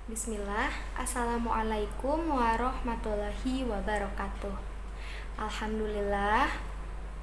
Bismillah, Assalamualaikum warahmatullahi wabarakatuh. Alhamdulillah,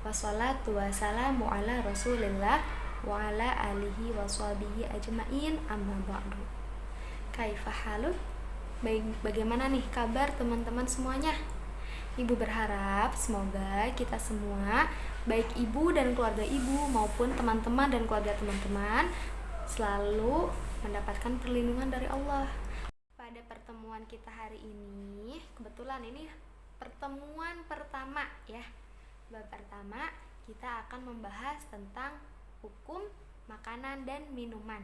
wassalatu wassalamu ala rasulillah wa ala alihi wa sahbihi ajma'in, amma ba'du. Kaifa haluk? Bagaimana nih kabar teman-teman semuanya? Ibu berharap semoga kita semua, baik ibu dan keluarga ibu maupun teman-teman dan keluarga teman-teman, selalu mendapatkan perlindungan dari Allah. Pada pertemuan kita hari ini, kebetulan ini pertemuan pertama ya. Bab pertama kita akan membahas tentang hukum makanan dan minuman.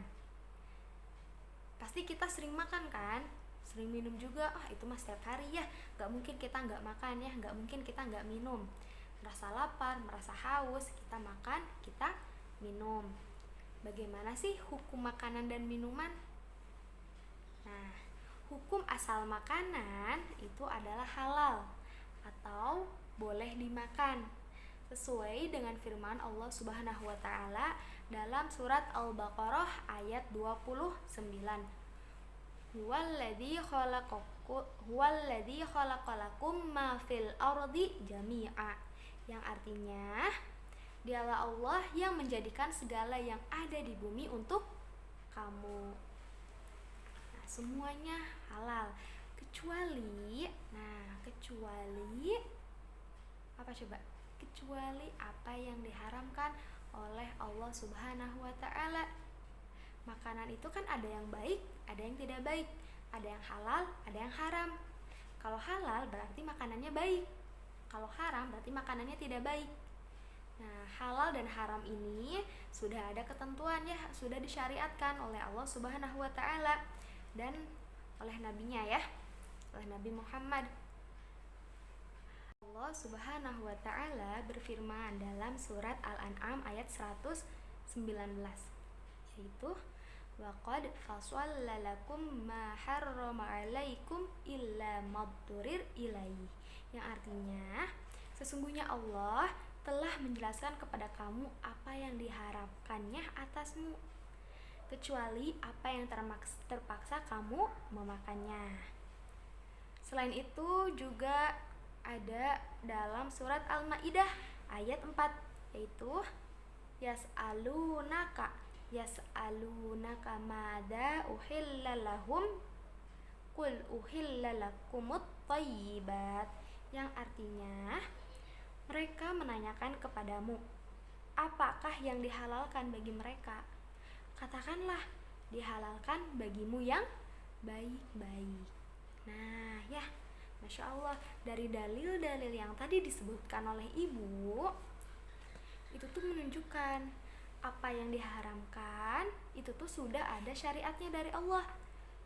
Pasti kita sering makan kan? Sering minum juga. Itu mah setiap hari ya. Gak mungkin kita gak makan ya, gak mungkin kita gak minum. Merasa lapar, merasa haus, kita makan, kita minum. Bagaimana sih hukum makanan dan minuman? Nah, hukum asal makanan itu adalah halal atau boleh dimakan sesuai dengan firman Allah Subhanahu wa taala dalam surat Al-Baqarah ayat 29. Huwallazi khalaqalakum ma fil ardi jami'a, yang artinya dialah Allah yang menjadikan segala yang ada di bumi untuk kamu. Semuanya halal kecuali apa coba? Kecuali apa yang diharamkan oleh Allah Subhanahu wa taala. Makanan itu kan ada yang baik, ada yang tidak baik, ada yang halal, ada yang haram. Kalau halal berarti makanannya baik. Kalau haram berarti makanannya tidak baik. Nah, halal dan haram ini sudah ada ketentuan ya, sudah disyariatkan oleh Allah Subhanahu wa taala dan oleh nabinya ya, oleh Nabi Muhammad. Allah Subhanahu wa taala berfirman dalam surat Al-An'am ayat 119, yaitu waqad fassala lakum ma harrama 'alaikum illa maddurir ilaihi, yang artinya sesungguhnya Allah telah menjelaskan kepada kamu apa yang diharapkannya atasmu, kecuali apa yang terpaksa kamu memakannya. Selain itu juga ada dalam surat Al-Maidah ayat 4, yaitu yas'alunaka madza uhilla lahum qul uhilla lakumut thayyibat, yang artinya mereka menanyakan kepadamu apakah yang dihalalkan bagi mereka. Katakanlah, dihalalkan bagimu yang baik-baik. Nah ya, Masya Allah, dari dalil-dalil yang tadi disebutkan oleh ibu, itu tuh menunjukkan apa yang diharamkan itu tuh sudah ada syariatnya dari Allah.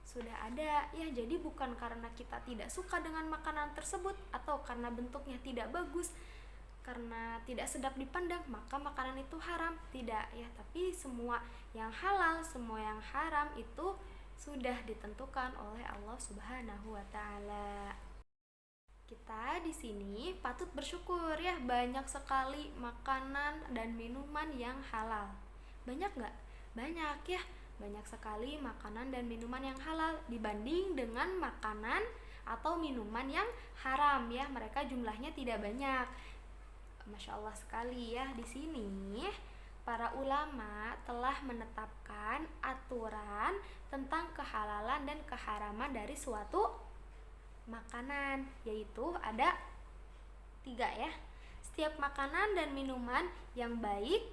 Sudah ada ya, jadi bukan karena kita tidak suka dengan makanan tersebut atau karena bentuknya tidak bagus, karena tidak sedap dipandang maka makanan itu haram, tidak ya. Tapi semua yang halal, semua yang haram itu sudah ditentukan oleh Allah Subhanahu wa taala. Kita di sini patut bersyukur ya, banyak sekali makanan dan minuman yang halal. Banyak nggak? Banyak ya, banyak sekali makanan dan minuman yang halal dibanding dengan makanan atau minuman yang haram ya. Mereka jumlahnya tidak banyak. Masya Allah sekali ya, di sini para ulama telah menetapkan aturan tentang kehalalan dan keharaman dari suatu makanan, yaitu ada 3 ya. Setiap makanan dan minuman yang baik,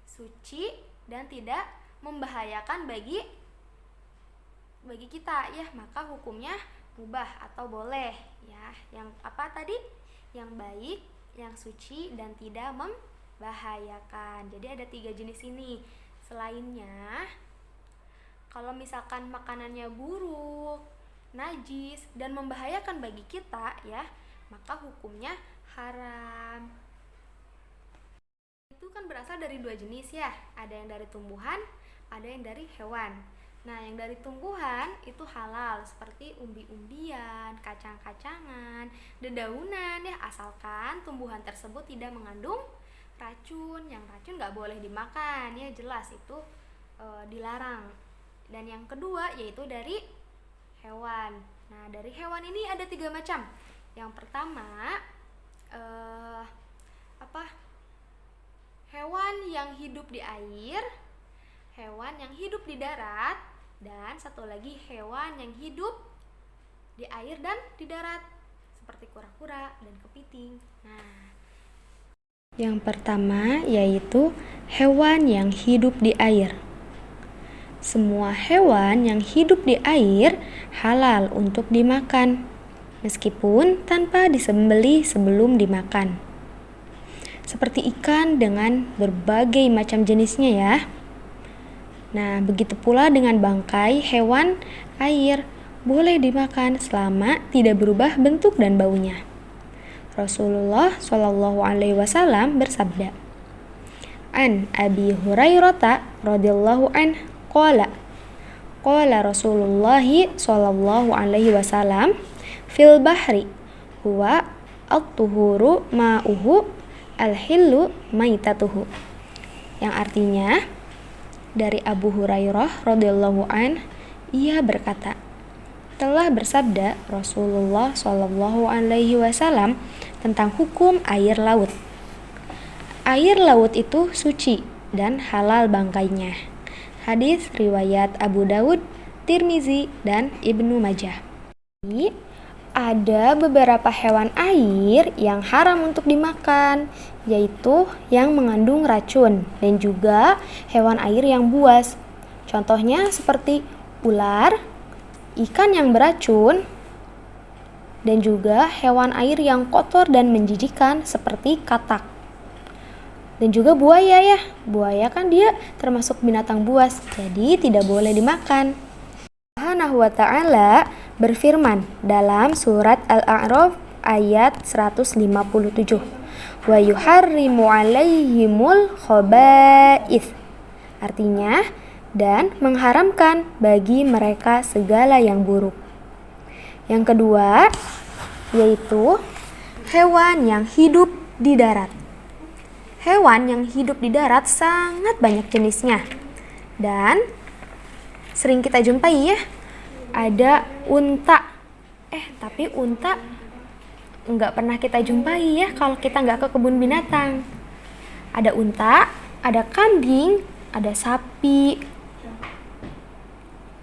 suci, dan tidak membahayakan bagi kita ya, maka hukumnya mubah atau boleh ya. Yang apa tadi? Yang baik, yang suci, dan tidak membahayakan. Jadi ada 3 jenis ini. Selainnya, kalau misalkan makanannya buruk, najis, dan membahayakan bagi kita ya, maka hukumnya haram. Itu kan berasal dari 2 jenis ya, ada yang dari tumbuhan, ada yang dari hewan. Nah, yang dari tumbuhan itu halal, seperti umbi-umbian, kacang-kacangan, dedaunan ya, asalkan tumbuhan tersebut tidak mengandung racun. Yang racun nggak boleh dimakan ya, jelas itu dilarang. Dan yang kedua yaitu dari hewan. Nah, dari hewan ini ada 3 macam. Yang pertama, hewan yang hidup di air, hewan yang hidup di darat, dan satu lagi hewan yang hidup di air dan di darat, seperti kura-kura dan kepiting. Nah, yang pertama yaitu hewan yang hidup di air. Semua hewan yang hidup di air halal untuk dimakan, meskipun tanpa disembelih sebelum dimakan. Seperti ikan dengan berbagai macam jenisnya ya. Nah, begitu pula dengan bangkai hewan air, boleh dimakan selama tidak berubah bentuk dan baunya. Rasulullah Shallallahu Alaihi Wasallam bersabda, An Abi Hurairah radhiyallahu an qala Rasulullah Shallallahu Alaihi Wasallam fil bahri huwa at-tuhuru ma'uhu al-hillu maitatuhu, yang artinya dari Abu Hurairah radhiyallahu an, ia berkata, telah bersabda Rasulullah Shallallahu Alaihi Wasallam tentang hukum air laut. Air laut itu suci dan halal bangkainya. Hadis riwayat Abu Daud, Tirmizi, dan Ibnu Majah. Ada beberapa hewan air yang haram untuk dimakan, yaitu yang mengandung racun dan juga hewan air yang buas. Contohnya seperti ular, ikan yang beracun, dan juga hewan air yang kotor dan menjijikkan seperti katak. Dan juga buaya ya, buaya kan dia termasuk binatang buas, jadi tidak boleh dimakan. Subhanahu wa ta'ala berfirman dalam surat Al-A'raf ayat 157, wa yuharrimu alaihimul khaba'ith, artinya dan mengharamkan bagi mereka segala yang buruk. Yang kedua yaitu hewan yang hidup di darat. Hewan yang hidup di darat sangat banyak jenisnya dan sering kita jumpai ya. Ada unta. Tapi unta nggak pernah kita jumpai ya kalau kita nggak ke kebun binatang. Ada unta, ada kambing, ada sapi,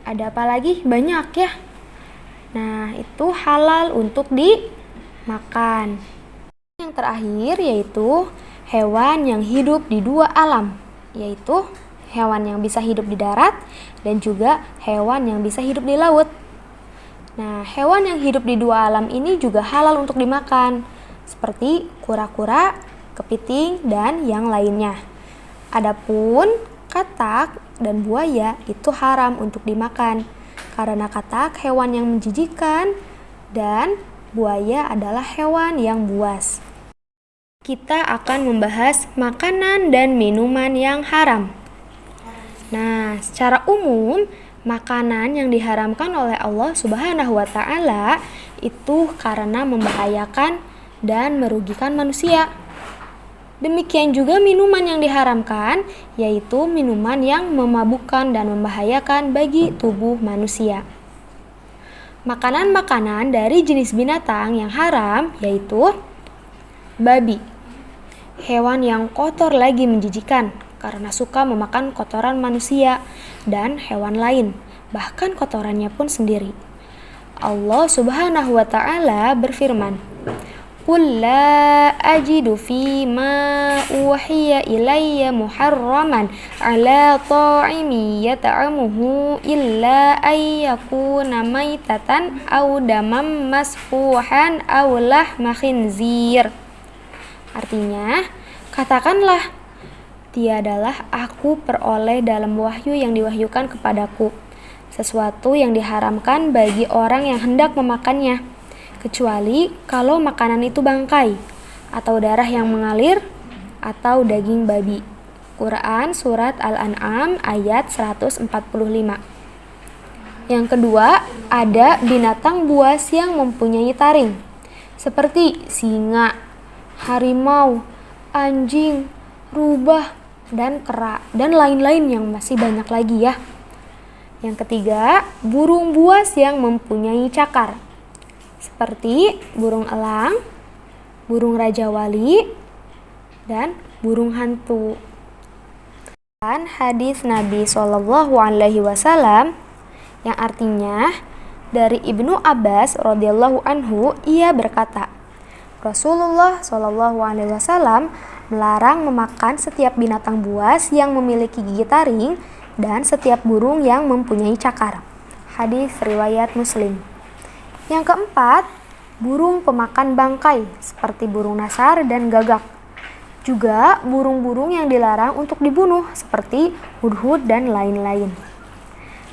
ada apa lagi? Banyak ya. Nah, itu halal untuk dimakan. Yang terakhir yaitu hewan yang hidup di 2 alam, yaitu hewan yang bisa hidup di darat dan juga hewan yang bisa hidup di laut. Nah, hewan yang hidup di 2 alam ini juga halal untuk dimakan, seperti kura-kura, kepiting, dan yang lainnya. Adapun katak dan buaya itu haram untuk dimakan, karena katak hewan yang menjijikkan dan buaya adalah hewan yang buas. Kita akan membahas makanan dan minuman yang haram. Nah, secara umum, makanan yang diharamkan oleh Allah Subhanahu wa Ta'ala itu karena membahayakan dan merugikan manusia. Demikian juga minuman yang diharamkan, yaitu minuman yang memabukkan dan membahayakan bagi tubuh manusia. Makanan-makanan dari jenis binatang yang haram yaitu babi, hewan yang kotor lagi menjijikan karena suka memakan kotoran manusia dan hewan lain, bahkan kotorannya pun sendiri. Allah Subhanahu wa Ta'ala berfirman, Qul la ajidu fi ma uhiya ilayya muharraman ala ta'imi yata'amuhu illa ayyakuna maitatan aw damam masfuhan aw lahma khinzir. Artinya, katakanlah, tiadalah aku peroleh dalam wahyu yang diwahyukan kepadaku sesuatu yang diharamkan bagi orang yang hendak memakannya, kecuali kalau makanan itu bangkai, atau darah yang mengalir, atau daging babi. Quran Surat Al-An'am ayat 145. Yang kedua, ada binatang buas yang mempunyai taring, seperti singa, harimau, anjing, rubah, dan kera, dan lain-lain yang masih banyak lagi ya. Yang ketiga, burung buas yang mempunyai cakar, seperti burung elang, burung raja wali, dan burung hantu. Dan hadis Nabi SAW yang artinya dari Ibnu Abbas radhiyallahu anhu, ia berkata, Rasulullah SAW melarang memakan setiap binatang buas yang memiliki gigi taring dan setiap burung yang mempunyai cakar. Hadis riwayat Muslim. Yang keempat, burung pemakan bangkai seperti burung nasar dan gagak. Juga burung-burung yang dilarang untuk dibunuh seperti hudhud dan lain-lain.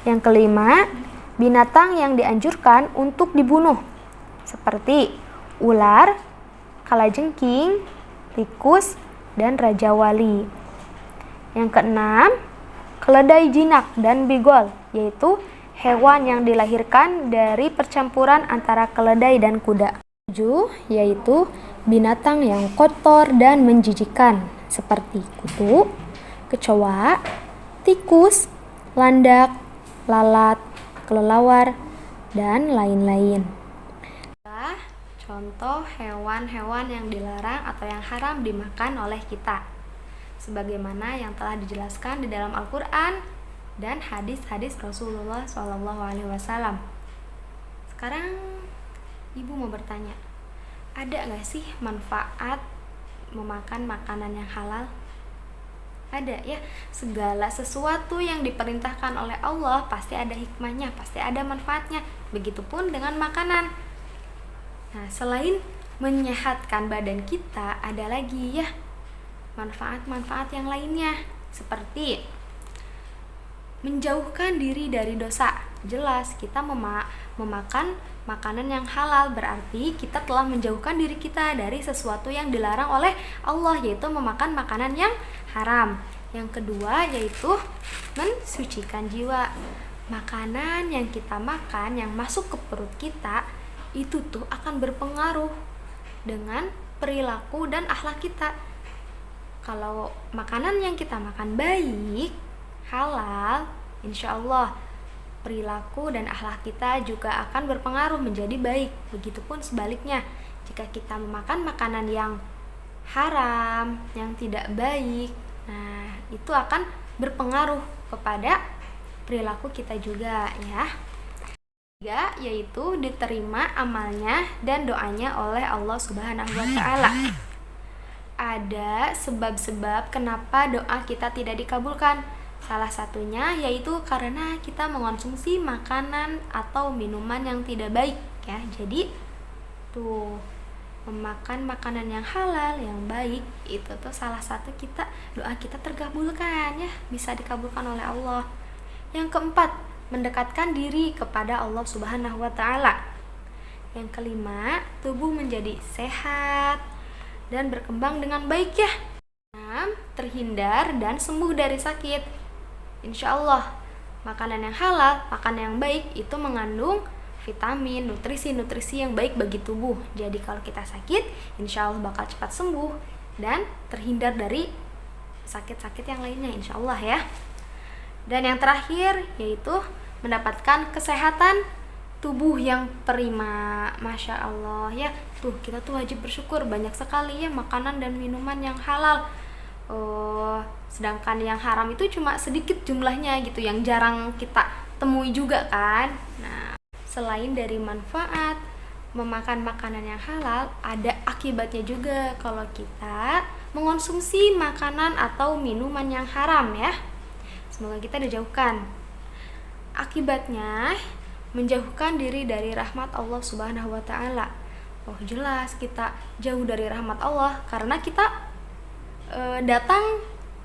Yang kelima, binatang yang dianjurkan untuk dibunuh seperti ular, kalajengking, tikus, dan raja wali. Yang keenam, keledai jinak dan bigol, yaitu hewan yang dilahirkan dari percampuran antara keledai dan kuda. 7, yaitu binatang yang kotor dan menjijikkan seperti kutu, kecoa, tikus, landak, lalat, kelelawar, dan lain-lain. Contoh hewan-hewan yang dilarang atau yang haram dimakan oleh kita, sebagaimana yang telah dijelaskan di dalam Al-Quran dan hadis-hadis Rasulullah SAW. Sekarang ibu mau bertanya, ada nggak sih manfaat memakan makanan yang halal? Ada ya, segala sesuatu yang diperintahkan oleh Allah pasti ada hikmahnya, pasti ada manfaatnya. Begitupun dengan makanan. Nah, selain menyehatkan badan kita, ada lagi ya manfaat-manfaat yang lainnya, seperti menjauhkan diri dari dosa. Jelas kita memakan makanan yang halal berarti kita telah menjauhkan diri kita dari sesuatu yang dilarang oleh Allah, yaitu memakan makanan yang haram. Yang kedua yaitu mensucikan jiwa. Makanan yang kita makan yang masuk ke perut kita itu tuh akan berpengaruh dengan perilaku dan akhlak kita. Kalau makanan yang kita makan baik, halal, insya Allah perilaku dan akhlak kita juga akan berpengaruh menjadi baik. Begitupun sebaliknya, jika kita memakan makanan yang haram, yang tidak baik, nah itu akan berpengaruh kepada perilaku kita juga ya. Ketiga, yaitu diterima amalnya dan doanya oleh Allah Subhanahu wa Ta'ala. Ada sebab-sebab kenapa doa kita tidak dikabulkan. Salah satunya yaitu karena kita mengonsumsi makanan atau minuman yang tidak baik ya. Jadi tuh memakan makanan yang halal, yang baik, itu tuh salah satu doa kita terkabulkan ya, bisa dikabulkan oleh Allah. Yang keempat, mendekatkan diri kepada Allah Subhanahu wa Ta'ala. Yang kelima, tubuh menjadi sehat dan berkembang dengan baik ya. 6, terhindar dan sembuh dari sakit. Insya Allah, makanan yang halal, makanan yang baik itu mengandung vitamin, nutrisi-nutrisi yang baik bagi tubuh. Jadi kalau kita sakit, insya Allah bakal cepat sembuh dan terhindar dari sakit-sakit yang lainnya, insya Allah ya. Dan yang terakhir yaitu mendapatkan kesehatan tubuh yang prima. Masya Allah ya, tuh kita tuh wajib bersyukur banyak sekali ya makanan dan minuman yang halal. Sedangkan yang haram itu cuma sedikit jumlahnya gitu, yang jarang kita temui juga kan. Nah, selain dari manfaat memakan makanan yang halal, ada akibatnya juga kalau kita mengonsumsi makanan atau minuman yang haram ya. Semoga kita dijauhkan. Akibatnya menjauhkan diri dari rahmat Allah Subhanahu wa Ta'ala. Oh jelas kita jauh dari rahmat Allah karena kita datang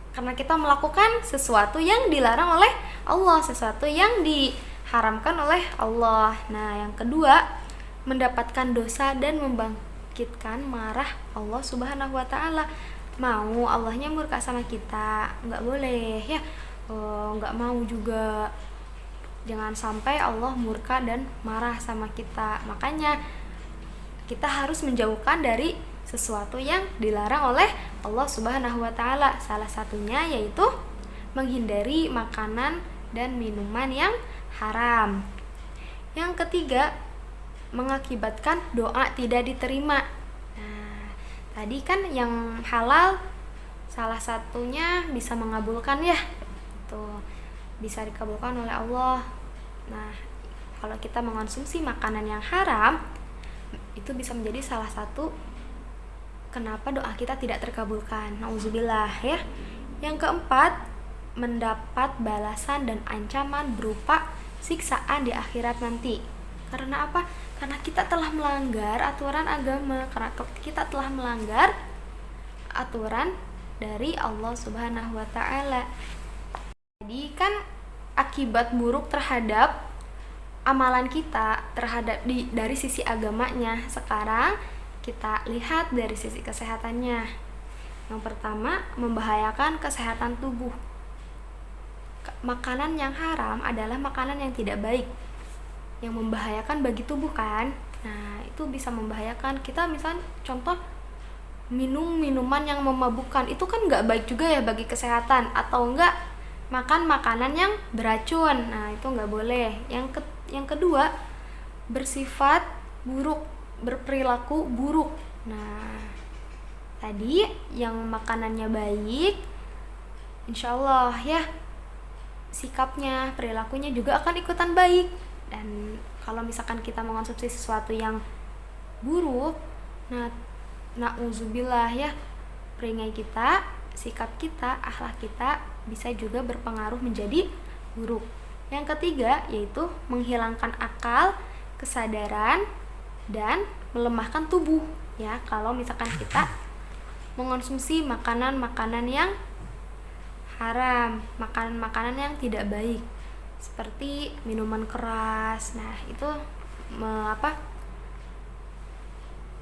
karena kita melakukan sesuatu yang dilarang oleh Allah, sesuatu yang diharamkan oleh Allah. Nah, yang kedua, mendapatkan dosa dan membangkitkan marah Allah Subhanahu wa Ta'ala. Mau Allahnya murka sama kita, nggak boleh ya. Nggak mau juga, jangan sampai Allah murka dan marah sama kita. Makanya kita harus menjauhkan dari sesuatu yang dilarang oleh Allah Subhanahu wa Ta'ala. Salah satunya yaitu menghindari makanan dan minuman yang haram. Yang ketiga, mengakibatkan doa tidak diterima. Nah, tadi kan yang halal salah satunya bisa mengabulkan ya, tuh bisa dikabulkan oleh Allah. Nah, kalau kita mengonsumsi makanan yang haram, itu bisa menjadi salah satu kenapa doa kita tidak terkabulkan. Nauzubillah ya. Yang keempat, mendapat balasan dan ancaman berupa siksaan di akhirat nanti. Karena apa? Karena kita telah melanggar aturan agama, karena kita telah melanggar aturan dari Allah Subhanahu wa taala. Jadi kan akibat buruk terhadap amalan kita terhadap dari sisi agamanya. Sekarang kita lihat dari sisi kesehatannya. Yang pertama, membahayakan kesehatan tubuh. Makanan yang haram adalah makanan yang tidak baik, yang membahayakan bagi tubuh kan. Nah, itu bisa membahayakan. Kita misal contoh minum minuman yang memabukkan, itu kan nggak baik juga ya bagi kesehatan. Atau enggak makan makanan yang beracun, nah itu nggak boleh. Yang kedua, bersifat buruk, berperilaku buruk. Nah, tadi yang makanannya baik, insya Allah ya sikapnya, perilakunya juga akan ikutan baik. Dan kalau misalkan kita mengonsumsi sesuatu yang buruk, nah na'udzubillah ya, peringai kita, sikap kita, akhlak kita bisa juga berpengaruh menjadi buruk. Yang ketiga yaitu menghilangkan akal, kesadaran, dan melemahkan tubuh ya, kalau misalkan kita mengonsumsi makanan-makanan yang haram, makanan-makanan yang tidak baik seperti minuman keras. Nah, itu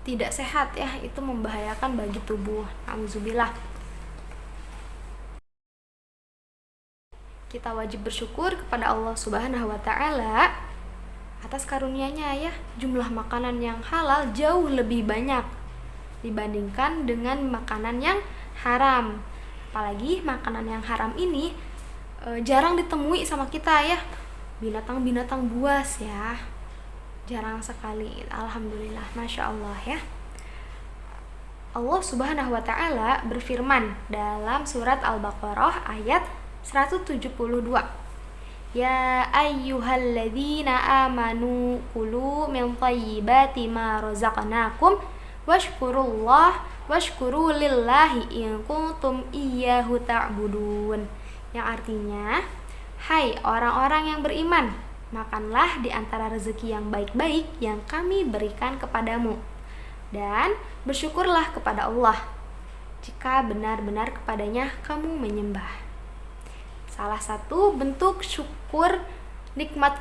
tidak sehat ya, itu membahayakan bagi tubuh. Nauzubillah. Kita wajib bersyukur kepada Allah Subhanahu wa taala atas karunia-Nya ya. Jumlah makanan yang halal jauh lebih banyak dibandingkan dengan makanan yang haram. Apalagi makanan yang haram ini jarang ditemui sama kita ya. Binatang-binatang buas ya, jarang sekali. Alhamdulillah, Masya Allah ya. Allah Subhanahu wa ta'ala berfirman dalam surat Al-Baqarah ayat 172, Ya ayyuhalladzina amanu kulu min thayyibati ma razaqnakum washkuru lillahi in kuntum iyyahu ta'budun. Yang artinya, hai orang-orang yang beriman, makanlah di antara rezeki yang baik-baik yang kami berikan kepadamu, dan bersyukurlah kepada Allah jika benar-benar kepadanya kamu menyembah. Salah satu bentuk syukur nikmat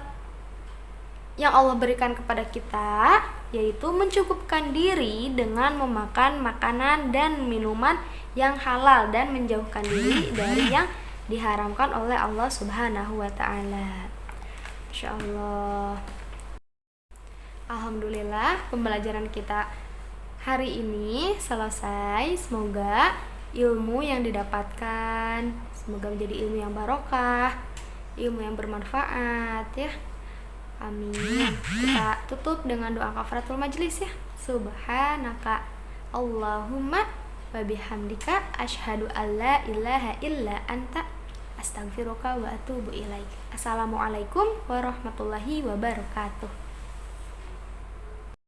yang Allah berikan kepada kita yaitu mencukupkan diri dengan memakan makanan dan minuman yang halal dan menjauhkan diri dari yang diharamkan oleh Allah Subhanahu wa ta'ala. Masya Allah. Alhamdulillah, pembelajaran kita hari ini selesai. Semoga ilmu yang didapatkan semoga menjadi ilmu yang barokah, ilmu yang bermanfaat ya. Amin. Kita tutup dengan doa kafaratul majlis ya. Subhanaka Allahumma wa bihamdika asyhadu alla ilaha illa anta astaghfiruka wa atubu ilaik. Assalamualaikum warahmatullahi wabarakatuh.